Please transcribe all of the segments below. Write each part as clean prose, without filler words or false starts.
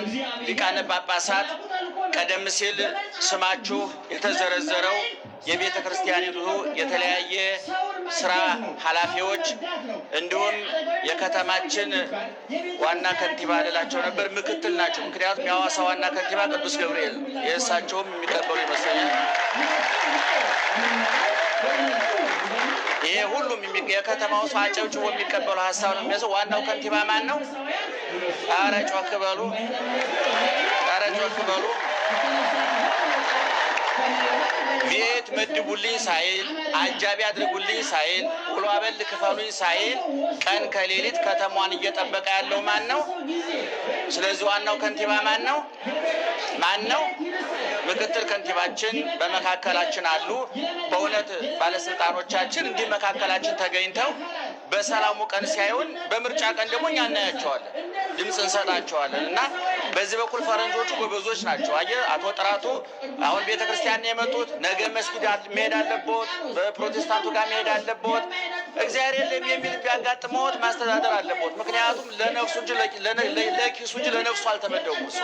ክቡራን ሊቃነ ጳጳሳት ቀደም ሲል ስማችሁ የተዘረዘረው የቤተ ክርስቲያኒቱ የተለያየ ስራ ኃላፊዎች እንዲሁም የከተማችን ዋና ከንቲባ ልላቸው ነበር፣ ምክትል ናቸው። ምክንያቱም የሐዋሳ ዋና ከንቲባ ቅዱስ ገብርኤል የእሳቸውም የሚቀበሉ ይመስለኛል። ይሄ ሁሉም የከተማው ሰው አጨብጭቦ የሚቀበሉ ሀሳብ ነው የሚያዘው። ዋናው ከንቲባ ማን ነው? ኧረ ጮክ በሉ፣ ኧረ ጮክ በሉ። ቤት መድቡልኝ ሳይል አጃቢ አድርጉልኝ ሳይል ውሎ አበል ክፈሉኝ ሳይል ቀን ከሌሊት ከተማዋን እየጠበቀ ያለው ማን ነው? ስለዚህ ዋናው ከንቲባ ማን ነው? ማን ነው? ምክትል ከንቲባችን በመካከላችን አሉ። በእውነት ባለስልጣኖቻችን እንዲህ መካከላችን ተገኝተው በሰላሙ ቀን ሲያዩን በምርጫ ቀን ደግሞ እኛ እናያቸዋለን፣ ድምፅ እንሰጣቸዋለን። እና በዚህ በኩል ፈረንጆቹ ጎበዞች ናቸው። አየህ አቶ ጥራቱ አሁን ቤተ ክርስቲያን የመጡት ነገ መስጊድ መሄድ አለቦት፣ በፕሮቴስታንቱ ጋር መሄድ አለቦት። እግዚአብሔር የለም የሚል ቢያጋጥመዎት ማስተዳደር አለቦት። ምክንያቱም ለነፍሱ እንጂ ለኪሱ እንጂ ለነፍሱ አልተመደቡም። እሱ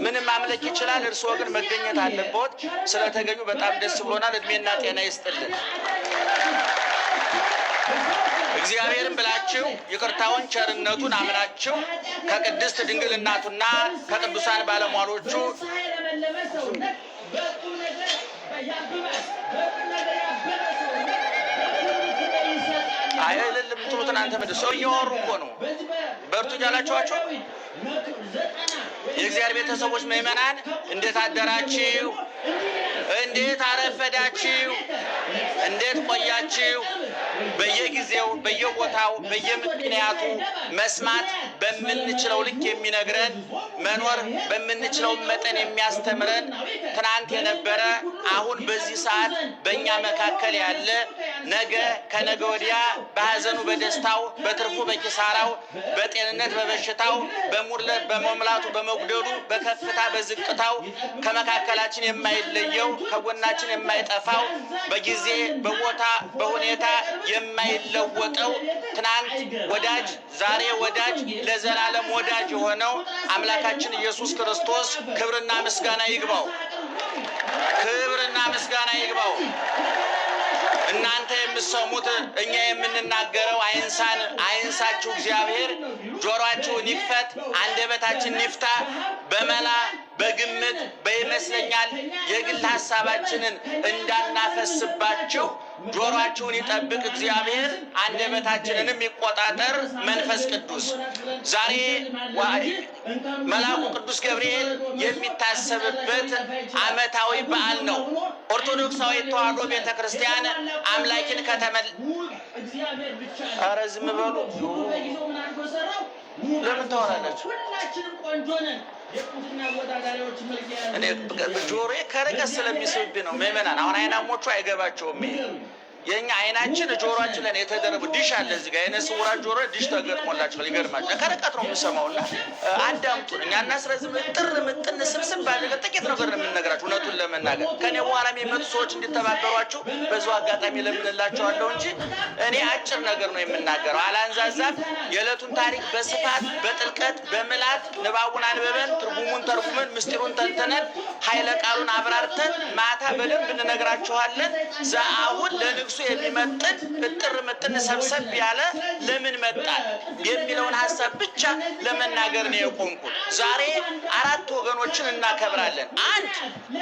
ምንም ማምለክ ይችላል፣ እርስዎ ግን መገኘት አለቦት። ስለተገኙ በጣም ደስ ብሎናል። እድሜና ጤና ይስጥልን። እግዚአብሔርን ብላችሁ ይቅርታውን ቸርነቱን አምናችሁ ከቅድስት ድንግል እናቱና ከቅዱሳን ባለሟሎቹ አይልልም ትሉት እናንተ ምንድን ሰው እያወሩ እኮ ነው። በርቱ እያላችኋቸው የእግዚአብሔር ቤተሰቦች ምእመናን እንዴት አደራችሁ? እንዴት አረፈዳችሁ? እንዴት ቆያችሁ? በየጊዜው በየቦታው በየምክንያቱ መስማት በምንችለው ልክ የሚነግረን መኖር በምንችለው መጠን የሚያስተምረን ትናንት የነበረ አሁን በዚህ ሰዓት በእኛ መካከል ያለ ነገ ከነገ ወዲያ በሐዘኑ በደስታው በትርፉ በኪሳራው በጤንነት በበሽታው በሙላት በመምላቱ በመጉደሉ በከፍታ በዝቅታው ከመካከላችን የማይለየው ከጎናችን የማይጠፋው በጊዜ በቦታ በሁኔታ የማይለወጠው ትናንት ወዳጅ ዛሬ ወዳጅ ለዘላለም ወዳጅ የሆነው አምላካችን ኢየሱስ ክርስቶስ ክብርና ምስጋና ይግባው። ክብርና ምስጋና ይግባው። እናንተ የምትሰሙት እኛ የምንናገረው አይንሳችሁ። እግዚአብሔር ጆሮአችሁን ይክፈት፣ አንደበታችን ይፍታ። በመላ በግምት በይመስለኛል የግል ሐሳባችንን እንዳናፈስባችሁ ጆሮአችሁን ይጠብቅ እግዚአብሔር፣ አንደበታችንንም ይቆጣጠር መንፈስ ቅዱስ። ዛሬ መልአኩ ቅዱስ ገብርኤል የሚታሰብበት ዓመታዊ በዓል ነው። ኦርቶዶክሳዊ ተዋሕዶ ቤተክርስቲያን አምላኪን ኧረ ዝም በሉ። ለምን ታወራላችሁ? እኔ ጆሮዬ ከርቀት ስለሚስብብኝ ነው። ምእመናን አሁን አይናሞቹ አይገባቸውም። የኛ አይናችን ጆሮአችን ላይ የተደረቡ ዲሽ አለ እዚህ ጋር የነሱ ወራ ጆሮ ዲሽ ተገጥሞላችኋል። ይገርማችኋል። ከርቀት ነው የምሰማውና አዳምጡን። እኛ እናስረዝም ምጥን ስብስብ ባለ ጥቂት ነገር ነው የምንነግራችሁ። እውነቱን ለመናገር ከኔ በኋላ የሚመጡ ሰዎች እንዲተባበሯችሁ በዛው አጋጣሚ ለምንላቸዋለሁ እንጂ እኔ አጭር ነገር ነው የምናገረው። አላንዛዛም። የዕለቱን ታሪክ በስፋት በጥልቀት በምላት ንባቡን አንበበን ትርጉሙን ተርጉመን ምስጢሩን ተንተነን ኃይለ ቃሉን አብራርተን ማታ በደንብ እንነግራችኋለን። አሁን ለንግሱ የሚመጥን እጥር ምጥን ሰብሰብ ያለ ለምን መጣል የሚለውን ሐሳብ ብቻ ለመናገር ነው የቆምኩት። ዛሬ አራት ወገኖችን እናከብራለን። አንድ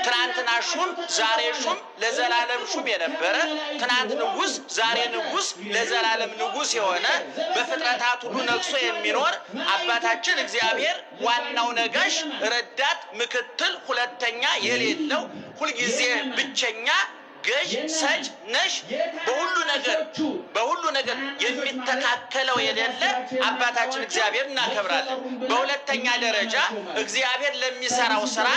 ትናንትና ሹም ዛሬ ሹም ለዘላለም ሹም የነበረ ትናንት ንጉስ ዛሬ ንጉስ ለዘላለም ንጉስ የሆነ በፍጥረታት ሁሉ ነግሶ የሚኖር አባታችን እግዚአብሔር ዋናው ነጋሽ ረዳት ምክትል ሁለተኛ የሌለው ሁልጊዜ ብቸኛ ገዥ ሰጭ ነሽ በሁሉ ነገር የሚተካከለው የሌለ አባታችን እግዚአብሔር እናከብራለን። በሁለተኛ ደረጃ እግዚአብሔር ለሚሰራው ስራ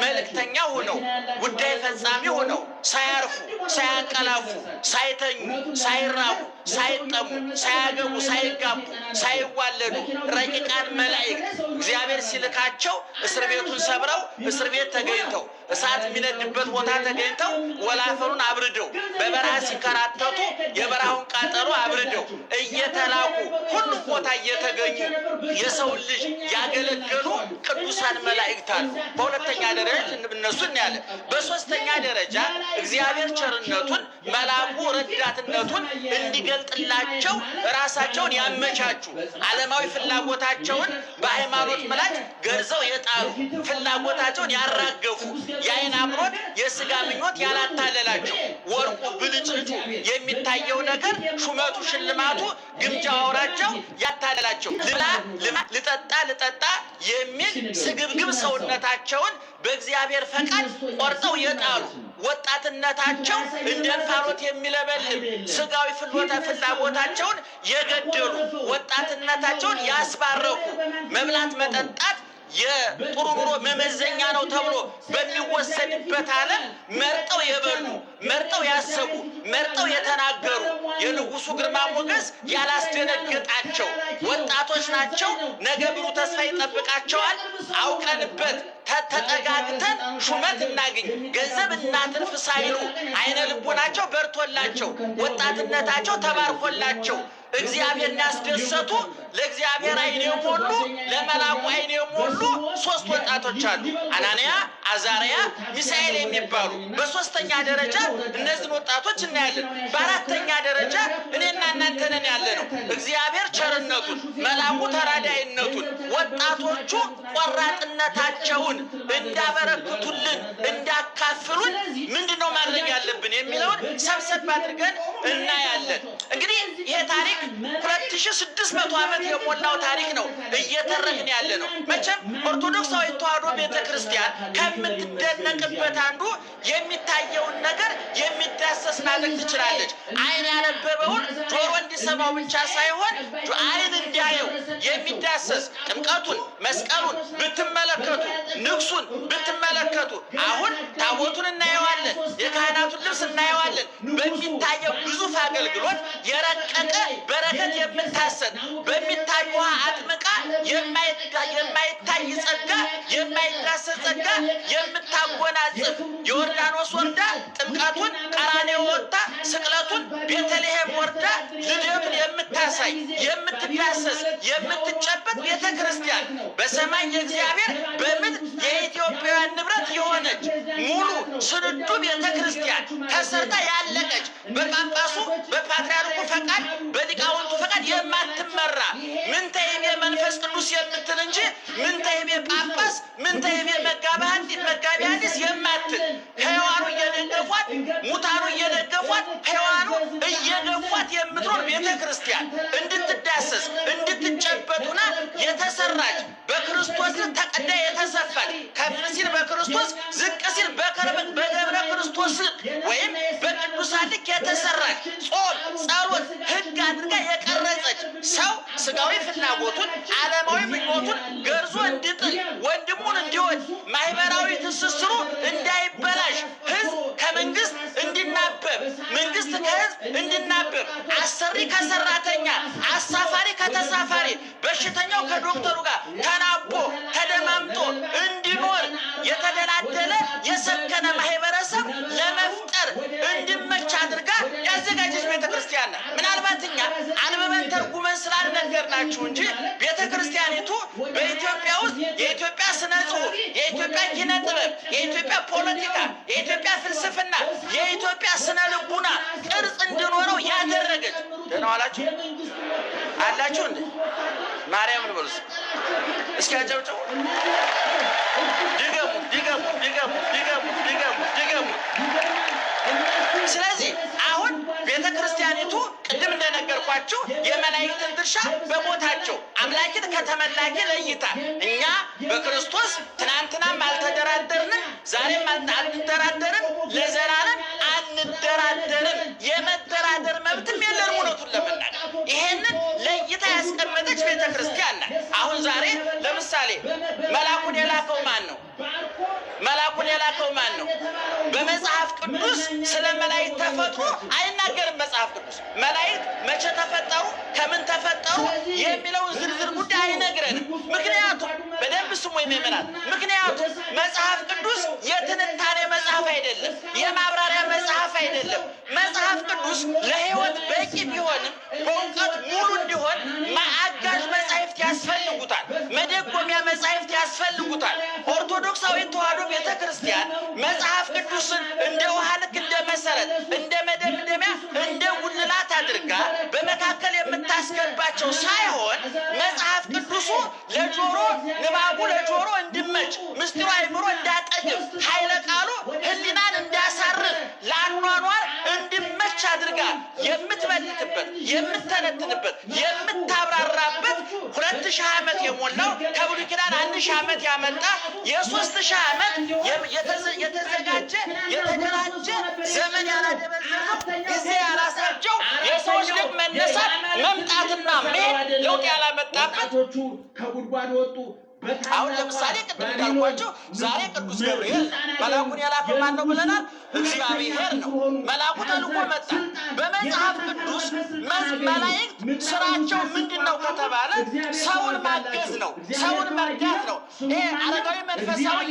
መልእክተኛ ሆነው ጉዳይ ፈጻሚ ሆነው ሳያርፉ ሳያንቀላፉ ሳይተኙ ሳይራቡ ሳይጠሙ ሳያገቡ ሳይጋቡ ሳይዋለዱ ረቂቃን መላእክት እግዚአብሔር ሲልካቸው እስር ቤቱን ሰብረው እስር ቤት ተገኝተው እሳት የሚነድበት ቦታ ተገኝተው ወላፈሩን አብርደው በበረሃ ሲከራተቱ የበረሃውን ቃጠሎ አብርደው እየተላኩ ሁሉም ቦታ እየተገኙ የሰው ልጅ ያገለገሉ ቅዱሳን መላእክት አሉ። በሁለተኛ ደረጃ እነሱ እናያለን። በሶስተኛ ደረጃ እግዚአብሔር ቸርነቱን መልአኩ ረዳትነቱን እንዲገልጥላቸው ራሳቸውን ያመቻቹ ዓለማዊ ፍላጎታቸውን በሃይማኖት ምላጭ ገርዘው የጣሉ ፍላጎታቸውን ያራገፉ የዓይን አምሮት የሥጋ ምኞት ያላታለላቸው ወርቁ ብልጭልጩ የሚታየው ነገር ሹመቱ ሽልማቱ ግምጃ አውራጃው ያታለላቸው ልጠጣ የሚል ስግብግብ ሰውነታቸውን በእግዚአብሔር ፈቃድ ቆርጠው የጣሉ ወጣትነታቸው እንደ እንፋሎት የሚለበልብ ስጋዊ ፍላጎታቸውን የገደሉ ወጣትነታቸውን ያስባረኩ መብላት መጠጣት የጥሩ ኑሮ መመዘኛ ነው ተብሎ በሚወሰድበት ዓለም መርጠው የበሉ መርጠው ያሰቡ መርጠው የተናገሩ የንጉሱ ግርማ ሞገስ ያላስደነገጣቸው ወጣቶች ናቸው። ነገ ብሩህ ተስፋ ይጠብቃቸዋል። አውቀንበት ተጠጋግተን ሹመት እናገኝ ገንዘብ እናትርፍ ሳይሉ አይነ ልቦናቸው በርቶላቸው ወጣትነታቸው ተባርኮላቸው እግዚአብሔር ያስደሰቱ ለእግዚአብሔር አይን የሞሉ ለመላኩ አይን የሞሉ ሶስት ወጣቶች አሉ። አናንያ፣ አዛርያ፣ ሚሳኤል የሚባሉ በሶስተኛ ደረጃ እነዚህን ወጣቶች እናያለን። በአራተኛ ደረጃ እኔና እናንተ ነን ያለነው። እግዚአብሔር ቸርነቱን መላኩ ተራዳይነቱን ወጣቶቹ ቆራጥነታቸውን እንዳበረክቱልን እንዳካፍሉን ምንድነው ማድረግ ያለብን የሚለውን ሰብሰብ አድርገን እናያለን። እንግዲህ ይሄ ታሪክ 2600 ዓመት የሞላው ታሪክ ነው እየተረክን ያለ ነው። መቼም ኦርቶዶክሳዊ ተዋሕዶ ቤተክርስቲያን ከምትደነቅበት አንዱ የሚታየውን ነገር የሚዳሰስ ማድረግ ትችላለች። አይን ያነበበውን ጆሮ እንዲሰማው ብቻ ሳይሆን አይን እንዲያየው የሚዳሰስ ጥምቀቱን መስቀሉን ብትመለከቱ ንግሱን ብትመለከቱ አሁን ታቦቱን እናየዋለን፣ የካህናቱን ልብስ እናየዋለን። በሚታየው ግዙፍ አገልግሎት የረቀቀ በረከት የምታሰጥ በሚታይ ውሃ አጥምቃ የማይታይ ጸጋ የማይዳሰስ ጸጋ የምታጎናጽፍ ዮርዳኖስ ወርዳ ጥምቀቱን ቀራንዮ ወጥታ ስቅለቱን ቤተልሔም ወርዳ ልደቱን የምታሳይ የምትዳሰስ የምትጨበጥ ቤተ ክርስቲያን በሰማይ የእግዚአብሔር በምድር የኢትዮጵያውያን ንብረት የሆነች ሙሉ ስንዱ ቤተ ክርስቲያን ተሰርታ ያለቀች በጳጳሱ በፓትርያርኩ ፈቃድ በሊቃውንቱ ፈቃድ የማትመራ ምንተይቤ መንፈስ ቅዱስ የምትል እንጂ ምንተይቤ ጳጳስ ምንተይቤ መጋቢ ሐዲስ የማትል ሕያዋኑ እየደገፏት ሙታኑ እየደገፏት ሕያዋኑ እየገፏት የምትኖር ቤተ ክርስቲያን እንድትዳሰስ እንድትጨበጡና የተሰራች በክርስቶስ ተቀዳ የተሰፋች ከፍ ሲል በክርስቶስ ዝቅ ሲል በገብረ ክርስቶስ ወይም በቅዱሳን ልክ የተሰራች ጾም ጸሎት ሕግ አድርጋ የቀረጸች ሰው ስጋዊ ፍላጎቱን ዓለማዊ ምኞቱን ገርዞ እንዲጥል ወንድሙን እንዲወድ ማህበራዊ ትስስሩ እንዳይበላሽ ሕዝብ ከመንግስት እንዲናበብ መንግስት ከሕዝብ እንዲናበብ አሰሪ ከሰራተኛ አሳፋሪ ከተሳፋሪ በሽተኛው ከዶክተሩ ጋር ተናቦ ተደማምጦ እንዲኖር የተደላደለ የሰከነ ማህበረሰብ ለመፍጠር እንዲመች አድርጋ ያዘጋጀች ቤተክርስቲያን ናት። ምናልባት እኛ አንበበን ተርጉመን ስላልነገርናችሁ እንጂ ቤተክርስቲያኒቱ በኢትዮጵያ ውስጥ የኢትዮጵያ ስነ ጽሁፍ፣ የኢትዮጵያ ኪነ ጥበብ፣ የኢትዮጵያ ፖለቲካ፣ የኢትዮጵያ ፍልስፍና፣ የኢትዮጵያ ስነ ልቡና ቅርጽ እንዲኖረው ያደረገች። ደህና ዋላችሁ አላችሁ እንዴ? ማርያምን በሉስ እስኪ አጨብጭቡ። ድገሙ። ስለዚህ አሁን ቤተ ክርስቲያኒቱ ቅድም እንደነገርኳችሁ የመላእክትን ድርሻ በቦታቸው አምላክን ከተመላኪ ለይታ እኛ በክርስቶስ ትናንትናም አልተደራደርንም፣ ዛሬም አልተደራደርም፣ ለዘላለም አንደራደርም። የመደራደር መብትም የለንም። እውነቱን ለመናገር ይሄንን ለይታ ያስቀመጠች ቤተ ክርስቲያን ናት። አሁን ዛሬ ለምሳሌ መልአኩን የላከው ማን ነው? መልአኩን የላከው ማን ነው? በመጽሐፍ ቅዱስ ስለ መላእክት ተፈጥሮ አይናገርም መጽሐፍ ቅዱስ። መላእክት መቼ ተፈጠሩ፣ ከምን ተፈጠሩ የሚለውን ዝርዝር ጉዳይ አይነግረንም። ምክንያቱም በደንብ ስሙ ምእመናን፣ ምክንያቱም መጽሐፍ ቅዱስ የትንታኔ መጽሐፍ አይደለም፣ የማብራሪያ መጽሐፍ አይደለም። መጽሐፍ ቅዱስ ለሕይወት በቂ ቢሆንም በእውቀት ሙሉ እንዲሆን አጋዥ መጻሕፍት ያስፈልጉታል፣ መደጎሚያ መጻሕፍት ያስፈልጉታል። ኦርቶዶክሳዊ ተዋሕዶ ቤተ ክርስቲያን መጽሐፍ ቅዱስን እንደ ውሃ ልክ፣ እንደ መሰረት፣ እንደ መደምደሚያ፣ እንደ ጉልላት አድርጋ በመካከል የምታስገባቸው ሳይሆን መጽሐፍ ቅዱሱ ለጆሮ ንባቡ ለጆሮ እንዲመች፣ ምስጢሩ አይምሮ እንዳጠግብ፣ ኃይለ ቃሉ ሕሊናን እንዳሳርፍ፣ ለአኗኗር እንዲመች አድርጋ የምትመልክበት፣ የምትተነትንበት፣ የምታብራራበት 2000 ዓመት የሞላው ከብሉይ ኪዳን 1000 ዓመት ያመጣ የ3000 ዓመት የተዘጋጀ የተደራጀ ዘመን ያላደበዘዘው ጊዜ ያላስረጀው የሰዎች ልጅ መነሳት መምጣትና መሄድ ለውጥ ያላመጣበት ከጉድጓድ ወጡ። አሁን ለምሳሌ ቅድም እንዳልኳቸው ዛሬ ቅዱስ ገብርኤል መልአኩን የላከው ማን ነው ብለናል? እግዚአብሔር ነው። መልአኩ ተልኮ መጣ። በመጽሐፍ ቅዱስ መላእክት ስራቸው ምንድን ነው ከተባለ ሰውን ማገዝ ነው፣ ሰውን መርዳት ነው። ይሄ አረጋዊ መንፈሳዊ